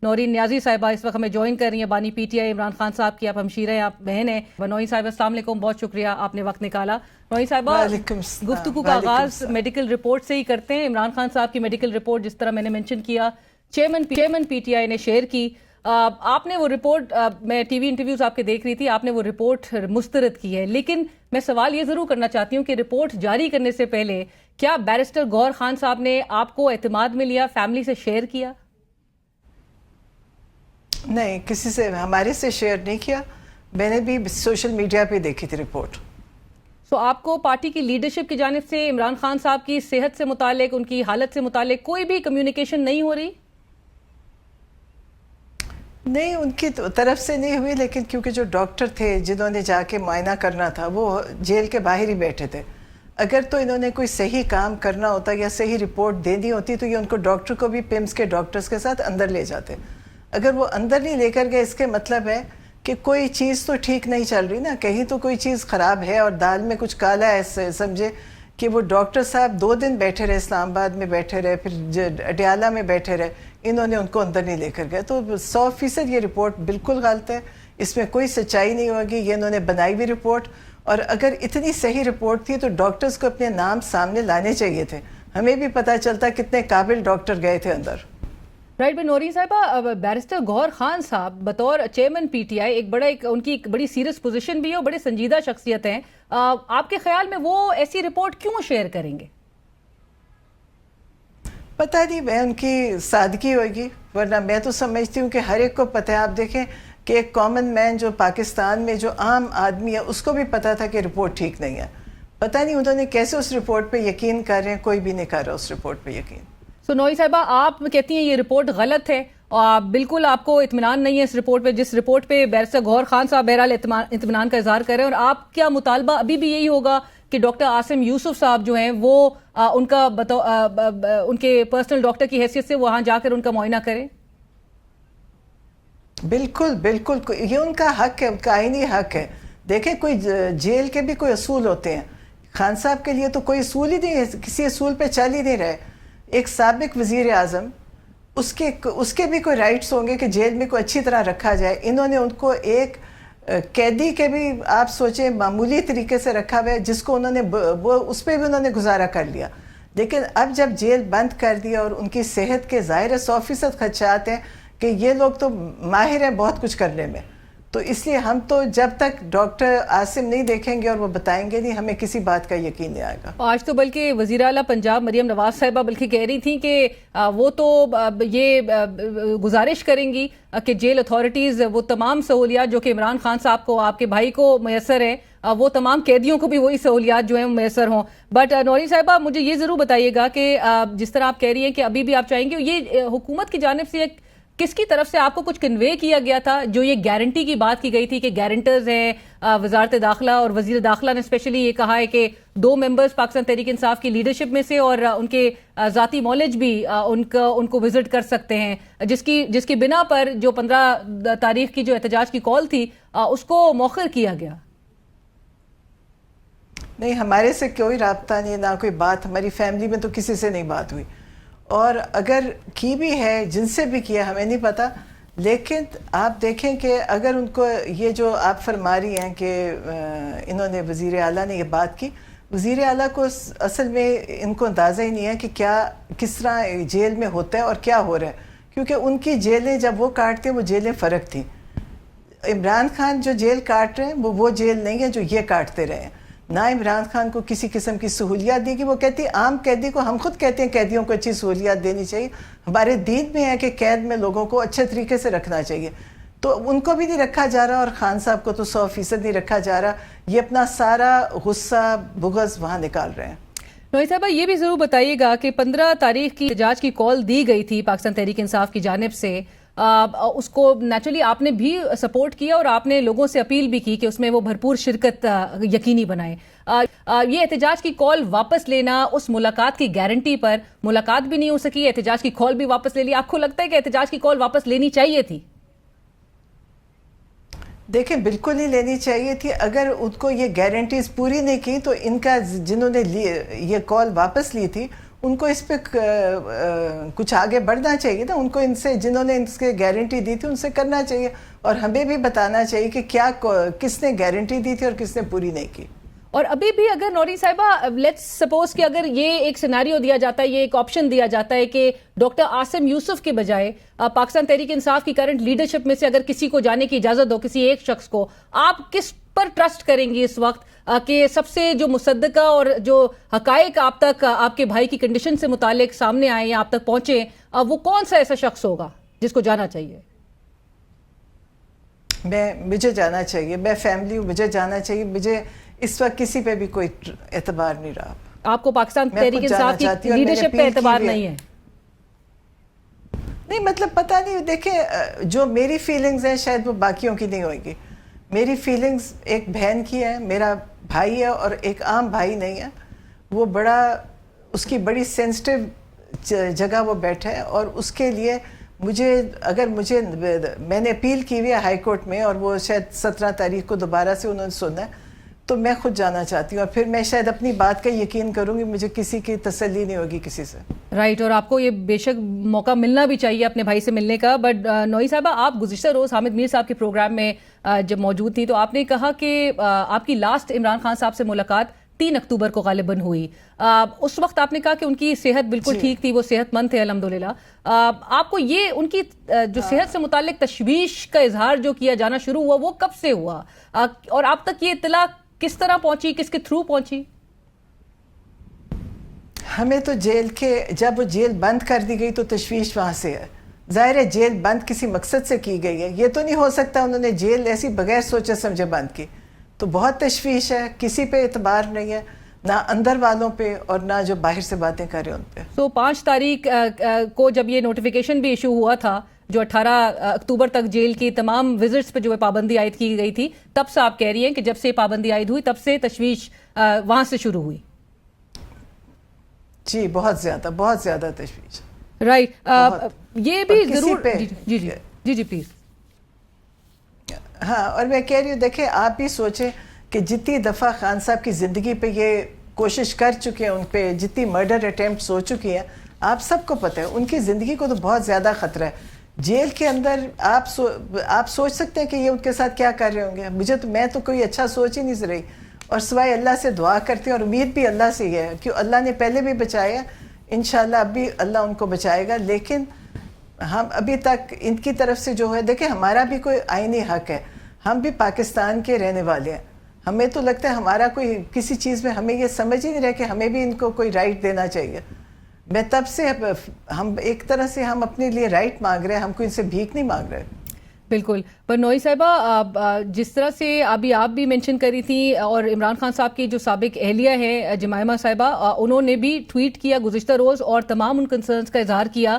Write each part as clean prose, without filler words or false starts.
نورین نیازی صاحبہ اس وقت ہمیں جوائن کر رہی ہیں، بانی P T I Imran Khan صاحب کی، آپ ہمشیرہ ہیں، آپ بہن ہیں۔ نورین صاحبہ السلام علیکم، بہت شکریہ آپ نے وقت نکالا۔ نورین صاحبہ گفتگو کا آغاز میڈیکل رپورٹ سے ہی کرتے ہیں۔ عمران خان صاحب کی میڈیکل رپورٹ جس طرح میں نے منشن کیا چیئرمین پی ٹی آئی نے شیئر کی، آپ نے وہ رپورٹ، میں ٹی وی انٹرویوز آپ کے دیکھ رہی تھی، آپ نے وہ رپورٹ مسترد کی ہے، لیکن میں سوال یہ ضرور کرنا چاہتی ہوں کہ رپورٹ جاری کرنے سے پہلے کیا بیرسٹر گوہر خان صاحب نے آپ کو اعتماد میں لیا، فیملی سے شیئر کیا؟ نہیں، کسی سے، ہمارے سے شیئر نہیں کیا، میں نے بھی سوشل میڈیا پہ دیکھی تھی رپورٹ۔ تو آپ کو پارٹی کی لیڈرشپ کی جانب سے عمران خان صاحب کی صحت سے متعلق، ان کی حالت سے متعلق کوئی بھی کمیونیکیشن نہیں ہو رہی؟ نہیں، ان کی طرف سے نہیں ہوئی، لیکن کیونکہ جو ڈاکٹر تھے جنہوں نے جا کے معائنہ کرنا تھا وہ جیل کے باہر ہی بیٹھے تھے، اگر تو انہوں نے کوئی صحیح کام کرنا ہوتا یا صحیح رپورٹ دینی ہوتی تو یہ ان کو ڈاکٹر کو بھی پمس کے ڈاکٹرز کے ساتھ اندر لے جاتے۔ اگر وہ اندر نہیں لے کر گئے، اس کے مطلب ہے کہ کوئی چیز تو ٹھیک نہیں چل رہی نا، کہیں تو کوئی چیز خراب ہے اور دال میں کچھ کالا ہے۔ سمجھے کہ وہ ڈاکٹر صاحب 2 دن بیٹھے رہے، اسلام آباد میں بیٹھے رہے، پھر اڈیالہ میں بیٹھے رہے، انہوں نے ان کو اندر نہیں لے کر گئے، تو 100% یہ رپورٹ بالکل غلط ہے، اس میں کوئی سچائی نہیں ہوگی، یہ انہوں نے بنائی ہوئی رپورٹ، اور اگر اتنی صحیح رپورٹ تھی تو ڈاکٹرز کو اپنے نام سامنے لانے چاہیے تھے، ہمیں بھی پتہ چلتا کتنے قابل ڈاکٹر گئے تھے اندر۔ رائٹ بھائی، نورین صاحبہ، بیرسٹر گوہر خان صاحب بطور چیئرمین پی ٹی آئی ان کی ایک بڑی سیریس پوزیشن بھی ہے اور بڑے سنجیدہ شخصیت ہیں، آپ کے خیال میں وہ ایسی رپورٹ کیوں شیئر کریں گے؟ پتہ نہیں، میں ان کی سادگی ہوگی، ورنہ میں تو سمجھتی ہوں کہ ہر ایک کو پتہ ہے۔ آپ دیکھیں کہ ایک کامن مین جو پاکستان میں جو عام آدمی ہے اس کو بھی پتہ تھا کہ رپورٹ ٹھیک نہیں ہے، پتہ نہیں انہوں نے کیسے اس رپورٹ پہ یقین کر رہے ہیں، کوئی بھی نہیں کر رہا اس رپورٹ پہ یقین۔ نورین صاحبہ، آپ کہتی ہیں یہ رپورٹ غلط ہے اور بالکل آپ کو اطمینان نہیں ہے اس رپورٹ پہ، جس رپورٹ پہ بیرسٹر گوہر خان صاحب بہرحال اطمینان کا اظہار کر رہے ہیں، اور آپ کیا مطالبہ ابھی بھی یہی ہوگا کہ ڈاکٹر عاصم یوسف صاحب جو ہیں وہ ان کے پرسنل ڈاکٹر کی حیثیت سے وہاں جا کر ان کا معائنہ کریں؟ بالکل بالکل، یہ ان کا حق ہے، ان کا آئینی حق ہے۔ دیکھیں، کوئی جیل کے بھی کوئی اصول ہوتے ہیں، خان صاحب کے لیے تو کوئی اصول ہی نہیں ہے، کسی اصول پہ چل ہی نہیں رہے۔ ایک سابق وزیر اعظم، اس کے بھی کوئی رائٹس ہوں گے کہ جیل میں کوئی اچھی طرح رکھا جائے، انہوں نے ان کو ایک قیدی کے بھی آپ سوچیں معمولی طریقے سے رکھا ہوا ہے، جس کو انہوں نے اس پہ بھی انہوں نے گزارا کر لیا، لیکن اب جب جیل بند کر دیا اور ان کی صحت کے ظاہر 100% خدشات ہیں کہ یہ لوگ تو ماہر ہیں بہت کچھ کرنے میں، تو اس لیے ہم تو جب تک ڈاکٹر عاصم نہیں دیکھیں گے اور وہ بتائیں گے نہیں، ہمیں کسی بات کا یقین نہیں آئے گا۔ آج تو بلکہ وزیر اعلیٰ پنجاب مریم نواز صاحبہ بلکہ کہہ رہی تھیں کہ وہ تو یہ گزارش کریں گی کہ جیل اتھارٹیز وہ تمام سہولیات جو کہ عمران خان صاحب کو، آپ کے بھائی کو میسر ہیں، وہ تمام قیدیوں کو بھی وہی سہولیات جو ہیں میسر ہوں۔ بٹ نورین صاحبہ، مجھے یہ ضرور بتائیے گا کہ جس طرح آپ کہہ رہی ہیں کہ ابھی بھی آپ چاہیں گے، یہ حکومت کی جانب سے کس کی طرف سے آپ کو کچھ کنوے کیا گیا تھا جو یہ گارنٹی کی بات کی گئی تھی کہ گارنٹرز ہیں وزارت داخلہ اور وزیر داخلہ نے اسپیشلی یہ کہا ہے کہ 2 ممبرز پاکستان تحریک انصاف کی لیڈرشپ میں سے اور ان کے ذاتی مولج بھی ان کو وزٹ کر سکتے ہیں، جس کی بنا پر جو 15 تاریخ کی جو احتجاج کی کال تھی اس کو مؤخر کیا گیا؟ نہیں، ہمارے سے کوئی رابطہ نہیں، نہ کوئی بات، ہماری فیملی میں تو کسی سے نہیں بات ہوئی، اور اگر کی بھی ہے، جن سے بھی کیا ہمیں نہیں پتہ، لیکن آپ دیکھیں کہ اگر ان کو یہ جو آپ فرما رہی ہیں کہ انہوں نے وزیر اعلیٰ نے یہ بات کی، وزیر اعلیٰ کو اصل میں ان کو اندازہ ہی نہیں ہے کہ کیا کس طرح جیل میں ہوتا ہے اور کیا ہو رہا ہے، کیونکہ ان کی جیلیں جب وہ کاٹتے ہیں وہ جیلیں فرق تھیں۔ عمران خان جو جیل کاٹ رہے ہیں وہ جیل نہیں ہے جو یہ کاٹتے رہے ہیں، نہ عمران خان کو کسی قسم کی سہولیات دی گئی۔ وہ کہتی ہے عام قیدی کو، ہم خود کہتے ہیں قیدیوں کو اچھی سہولیات دینی چاہیے، ہمارے دین میں ہے کہ قید میں لوگوں کو اچھے طریقے سے رکھنا چاہیے، تو ان کو بھی نہیں رکھا جا رہا، اور خان صاحب کو تو 100% نہیں رکھا جا رہا، یہ اپنا سارا غصہ بغض وہاں نکال رہے ہیں۔ نورین صاحبہ، یہ بھی ضرور بتائیے گا کہ 15 تاریخ کی احتجاج کی کال دی گئی تھی پاکستان تحریک انصاف کی جانب سے، اس کو نیچرلی آپ نے بھی سپورٹ کیا اور آپ نے لوگوں سے اپیل بھی کی کہ اس میں وہ بھرپور شرکت یقینی بنائیں۔ یہ احتجاج کی کال واپس لینا، اس ملاقات کی گارنٹی پر ملاقات بھی نہیں ہو سکی، احتجاج کی کال بھی واپس لے لی، آپ کو لگتا ہے کہ احتجاج کی کال واپس لینی چاہیے تھی؟ دیکھیں، بالکل ہی لینی چاہیے تھی، اگر ان کو یہ گارنٹیز پوری نہیں کی تو ان کا جنہوں نے یہ کال واپس لی تھی ان کو اس پہ کچھ آگے بڑھنا چاہیے نا. ان کو ان سے جنہوں نے اس کے گارنٹی دی تھی ان سے کرنا چاہیے, اور ہمیں بھی بتانا چاہیے کہ کیا کس نے گارنٹی دی تھی اور کس نے پوری نہیں کی. اور ابھی بھی اگر نوری صاحبہ لیٹس سپوز کہ اگر یہ ایک سیناریو دیا جاتا ہے, یہ ایک آپشن دیا جاتا ہے کہ ڈاکٹر عاصم یوسف کے بجائے پاکستان تحریک انصاف کی کرنٹ لیڈرشپ میں سے اگر کسی کو جانے کی اجازت دو, کسی ایک شخص کو, آپ کس پر ٹرسٹ کریں گی اس وقت کہ سب سے جو مصدقہ اور جو حقائق آپ تک آپ کے بھائی کی کنڈیشن سے متعلق سامنے آئے یا آپ تک پہنچے, وہ کون سا ایسا شخص ہوگا جس کو جانا چاہیے؟ مجھے جانا چاہیے, میں فیملی ہوں, مجھے جانا چاہیے. مجھے اس وقت کسی پہ بھی کوئی اعتبار نہیں رہا. آپ کو پاکستان تحریک انصاف کی لیڈرشپ پہ اعتبار نہیں ہے؟ نہیں, مطلب پتہ نہیں, دیکھیں جو میری فیلنگز ہیں شاید وہ باقیوں کی نہیں ہوئے گی. میری فیلنگز ایک بہن کی ہے, میرا بھائی ہے اور ایک عام بھائی نہیں ہے. وہ بڑا, اس کی بڑی سینسٹیو جگہ وہ بیٹھا ہے, اور اس کے لیے میں نے اپیل کی ہوئی ہے ہائی کورٹ میں, اور وہ شاید 17 تاریخ کو دوبارہ سے انہوں نے سنا ہے, تو میں خود جانا چاہتی ہوں, اور پھر میں شاید اپنی بات کا یقین کروں گی, مجھے کسی کی تسلی نہیں ہوگی کسی سے. رائٹ, اور آپ کو یہ بے شک موقع ملنا بھی چاہیے اپنے بھائی سے ملنے کا. بٹ نوئی صاحبہ, آپ گزشتہ روز حامد میر صاحب کے پروگرام میں جب موجود تھی تو آپ نے کہا کہ آپ کی لاسٹ عمران خان صاحب سے ملاقات 3 اکتوبر کو غالباً ہوئی. اس وقت آپ نے کہا کہ ان کی صحت بالکل ٹھیک تھی, وہ صحت مند تھے الحمدللہ. آپ کو یہ ان کی جو صحت سے متعلق تشویش کا اظہار جو کیا جانا شروع ہوا, وہ کب سے ہوا, اور آپ تک یہ اطلاع کس طرح پہنچی, کس کے تھرو پہنچی؟ ہمیں تو جب وہ جیل بند کر دی گئی تو تشویش وہاں سے ہے. ظاہر ہے جیل بند کسی مقصد سے کی گئی ہے, یہ تو نہیں ہو سکتا انہوں نے جیل ایسی بغیر سوچے سمجھے بند کی. تو بہت تشویش ہے, کسی پہ اعتبار نہیں ہے, نہ اندر والوں پہ اور نہ جو باہر سے باتیں کر رہے ان پہ. تو 5 تاریخ کو جب یہ نوٹیفیکیشن بھی ایشو ہوا تھا, جو 18 اکتوبر تک جیل کی تمام وزٹس پہ جو پابندی عائد کی گئی تھی, تب سے آپ کہہ رہی ہیں کہ جب سے پابندی عائد ہوئی تب سے تشویش وہاں سے شروع ہوئی؟ جی, بہت زیادہ تشویش. رائٹ, یہ بھی ضرور جی پلیز. ہاں, اور میں کہہ رہی ہوں, دیکھیں آپ بھی سوچیں کہ جتنی دفعہ خان صاحب کی زندگی پہ یہ کوشش کر چکے ہیں, ان پہ جتنی مرڈر اٹیمپٹس ہو چکی ہیں, آپ سب کو پتہ ہے ان کی زندگی کو تو بہت زیادہ خطرہ ہے. جیل کے اندر آپ سوچ سکتے ہیں کہ یہ ان کے ساتھ کیا کر رہے ہوں گے. میں تو کوئی اچھا سوچ ہی نہیں رہی, اور سوائے اللہ سے دعا کرتے ہیں, اور امید بھی اللہ سے ہے کہ اللہ نے پہلے بھی بچایا, انشاءاللہ اب بھی اللہ ان کو بچائے گا. لیکن ہم ابھی تک ان کی طرف سے جو ہے, دیکھیں ہمارا بھی کوئی آئینی حق ہے, ہم بھی پاکستان کے رہنے والے ہیں. ہمیں تو لگتا ہے ہمارا کوئی کسی چیز میں ہمیں یہ سمجھ ہی نہیں رہا کہ ہمیں بھی ان کو کوئی رائٹ دینا چاہیے. میں تب سے ہم ایک طرح سے ہم اپنے لیے رائٹ مانگ رہے ہیں, ہم کو ان سے بھیک نہیں مانگ رہے. بالکل. پر نوئی صاحبہ, جس طرح سے ابھی آپ بھی مینشن کری تھی, اور عمران خان صاحب کی جو سابق اہلیہ ہیں جمائمہ صاحبہ, انہوں نے بھی ٹویٹ کیا گزشتہ روز اور تمام ان کنسرنز کا اظہار کیا,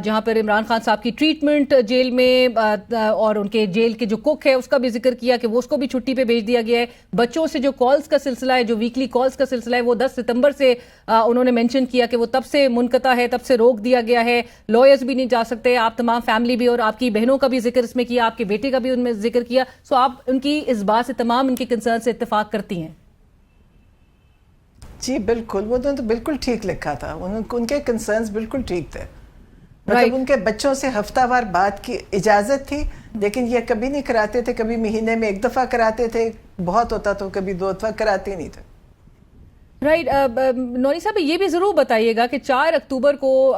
جہاں پر عمران خان صاحب کی ٹریٹمنٹ جیل میں اور ان کے جیل کے جو کک ہے اس کا بھی ذکر کیا کہ وہ اس کو بھی چھٹی پہ بھیج دیا گیا ہے. بچوں سے جو کالز کا سلسلہ ہے, جو ویکلی کالز کا سلسلہ ہے, وہ 10 ستمبر سے انہوں نے مینشن کیا کہ وہ تب سے منقطع ہے, تب سے روک دیا گیا ہے, لائرز بھی نہیں جا سکتے. آپ تمام فیملی بھی, اور آپ کی بہنوں کا بھی ذکر اس میں کیا, آپ کے بیٹے کا بھی ان میں ذکر کیا. سو آپ ان کی اس بات سے, تمام ان کے کنسرن سے اتفاق کرتی ہیں؟ جی بالکل, وہ تو بالکل ٹھیک لکھا تھا, ان کے کنسرنز بالکل ٹھیک تھے. مطلب ان کے بچوں سے ہفتہ وار بات کی اجازت تھی, لیکن یہ کبھی نہیں کراتے تھے. کبھی مہینے میں 1 دفعہ کراتے تھے, بہت ہوتا تو کبھی 2 دفعہ کراتے نہیں تھے. رائٹ. نوری صاحب, یہ بھی ضرور بتائیے گا کہ 4 اکتوبر کو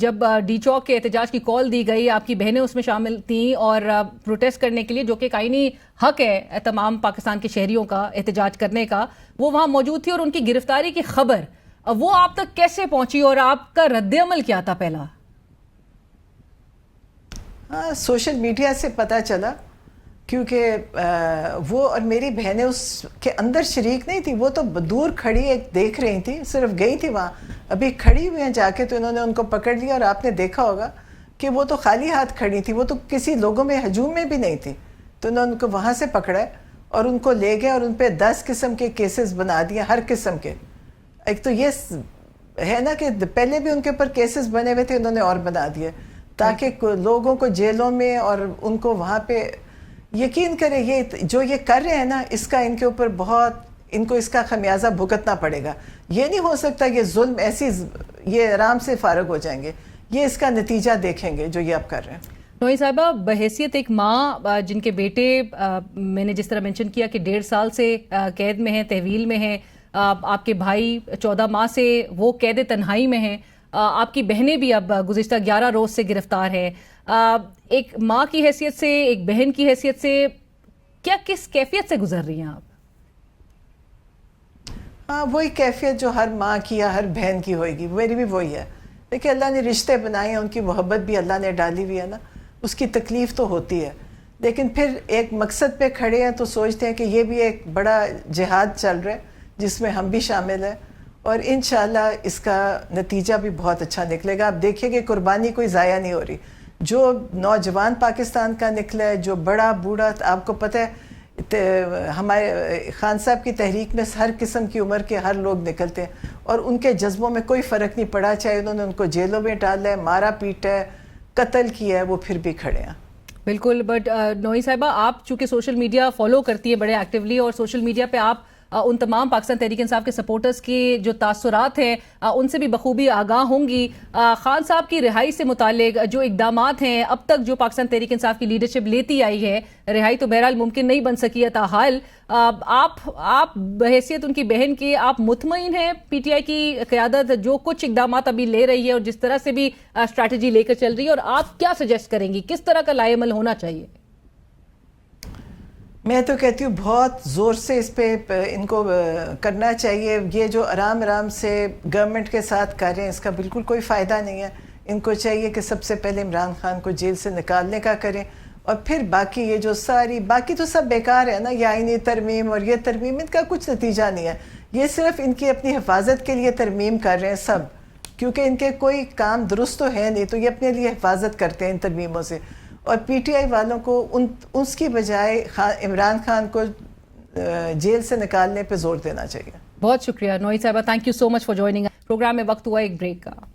جب ڈی چوک کے احتجاج کی کال دی گئی, آپ کی بہنیں اس میں شامل تھیں اور پروٹیسٹ کرنے کے لیے, جو کہ آئینی حق ہے تمام پاکستان کے شہریوں کا احتجاج کرنے کا, وہ وہاں موجود تھی, اور ان کی گرفتاری کی خبر وہ آپ تک کیسے پہنچی اور آپ کا رد عمل کیا تھا پہلا؟ ہاں, سوشل میڈیا سے پتہ چلا, کیونکہ وہ اور میری بہنیں اس کے اندر شریک نہیں تھی. وہ تو دور کھڑی ایک دیکھ رہی تھی, صرف گئی تھی وہاں, ابھی کھڑی ہوئی ہیں جا کے, تو انہوں نے ان کو پکڑ لیا. اور آپ نے دیکھا ہوگا کہ وہ تو خالی ہاتھ کھڑی تھی, وہ تو کسی لوگوں میں ہجوم میں بھی نہیں تھی. تو انہوں نے ان کو وہاں سے پکڑا اور ان کو لے گئے, اور ان پہ 10 قسم کے کیسز بنا دیے, ہر قسم کے. ایک تو یہ ہے نا کہ پہلے بھی ان کے اوپر کیسز بنے ہوئے تھے, انہوں نے اور بنا دیے, تاکہ لوگوں کو جیلوں میں اور ان کو وہاں پہ یقین کرے. یہ جو یہ کر رہے ہیں نا, اس کا ان کے اوپر بہت, ان کو اس کا خمیازہ بھگتنا پڑے گا. یہ نہیں ہو سکتا یہ ظلم ایسی یہ آرام سے فارغ ہو جائیں گے. یہ اس کا نتیجہ دیکھیں گے جو یہ آپ کر رہے ہیں. نوئی صاحبہ، بحیثیت ایک ماں جن کے بیٹے میں نے جس طرح منشن کیا کہ 1.5 سال سے قید میں ہیں، تحویل میں ہیں، آپ کے بھائی 14 ماہ سے وہ قید تنہائی میں ہیں، آپ کی بہنیں بھی اب گزشتہ 11 روز سے گرفتار ہیں، ایک ماں کی حیثیت سے، ایک بہن کی حیثیت سے کیا کس کیفیت سے گزر رہی ہیں آپ؟ ہاں، وہی کیفیت جو ہر ماں کی یا ہر بہن کی ہوئے گی، میری بھی وہی ہے. دیکھیں، اللہ نے رشتے بنائے ہیں، ان کی محبت بھی اللہ نے ڈالی ہوئی ہے نا، اس کی تکلیف تو ہوتی ہے، لیکن پھر ایک مقصد پہ کھڑے ہیں تو سوچتے ہیں کہ یہ بھی ایک بڑا جہاد چل رہا ہے جس میں ہم بھی شامل ہیں، اور انشاءاللہ اس کا نتیجہ بھی بہت اچھا نکلے گا. آپ دیکھیں کہ قربانی کوئی ضائع نہیں ہو رہی. جو نوجوان پاکستان کا نکلا ہے، جو بڑا بوڑھا، آپ کو پتہ ہے ہمارے خان صاحب کی تحریک میں ہر قسم کی عمر کے ہر لوگ نکلتے ہیں، اور ان کے جذبوں میں کوئی فرق نہیں پڑا، چاہے انہوں نے ان کو جیلوں میں ڈالا ہے، مارا پیٹا ہے، قتل کیا ہے، وہ پھر بھی کھڑے ہیں. بالکل. بٹ نوئی صاحبہ، آپ چونکہ سوشل میڈیا فالو کرتی ہے بڑے ایکٹیولی، اور سوشل میڈیا پہ آپ ان تمام پاکستان تحریک انصاف کے سپورٹرز کی جو تاثرات ہیں ان سے بھی بخوبی آگاہ ہوں گی. خان صاحب کی رہائی سے متعلق جو اقدامات ہیں اب تک جو پاکستان تحریک انصاف کی لیڈرشپ لیتی آئی ہے، رہائی تو بہرحال ممکن نہیں بن سکی ہے، تاحال آپ بحیثیت ان کی بہن کی آپ مطمئن ہیں پی ٹی آئی کی قیادت جو کچھ اقدامات ابھی لے رہی ہے اور جس طرح سے بھی اسٹریٹجی لے کر چل رہی ہے، اور آپ کیا سجیسٹ کریں گی کس طرح کا لائے عمل ہونا چاہیے؟ میں تو کہتی ہوں بہت زور سے اس پہ ان کو کرنا چاہیے. یہ جو آرام سے گورنمنٹ کے ساتھ کر رہے ہیں اس کا بالکل کوئی فائدہ نہیں ہے. ان کو چاہیے کہ سب سے پہلے عمران خان کو جیل سے نکالنے کا کریں، اور پھر باقی یہ جو باقی تو سب بیکار ہے نا، یہ آئینی ترمیم اور یہ ترمیم، ان کا کچھ نتیجہ نہیں ہے. یہ صرف ان کی اپنی حفاظت کے لیے ترمیم کر رہے ہیں سب، کیونکہ ان کے کوئی کام درست تو ہے نہیں، تو یہ اپنے لیے حفاظت کرتے ہیں ان ترمیموں سے. اور پی ٹی آئی والوں کو اس کی بجائے عمران خان کو جیل سے نکالنے پہ زور دینا چاہیے. بہت شکریہ نوئی صاحبہ، thank you so much for joining. Programme میں وقت ہوا ایک بریک کا.